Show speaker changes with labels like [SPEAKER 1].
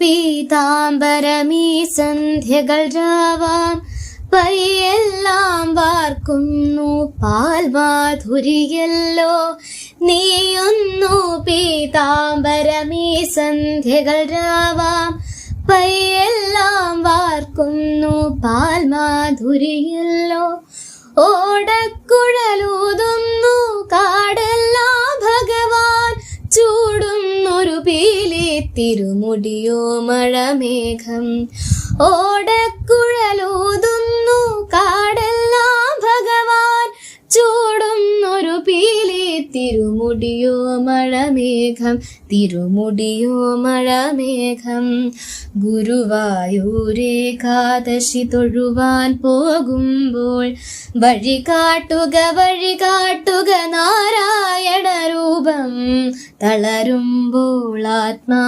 [SPEAKER 1] പീതാംബരമീ സന്ധ്യകൾ രാവാം പയ്യെല്ലാം വാർക്കുന്നു പാൽമാധുരിയല്ലോ. നീയൊന്നു പീതാംബരമീ സന്ധ്യകൾ രാവാം പയ്യെല്ലാം വാർക്കുന്നു പാൽമാധുരിയല്ലോ. ഓടക്കുഴലൂതുന്നു കാടെല്ലാം ഭഗവാൻ ചൂടുന്നൊരു പീലി തിരുമുടിയോ മഴമേഘം. ഓടക്കുഴലൂതുന്നു കാടെല്ലാം ഭഗവാൻ ചൂടുന്നൊരു പീലി തിരുമുടിയോ മഴമേഘം. തിരുമുടിയോ മഴമേഘം. ഗുരുവായൂരേകാദശി തൊഴുവാൻ പോകുമ്പോൾ വഴി കാട്ടുക നാരായണ രൂപം. തളരുമ്പോൾ ആത്മാ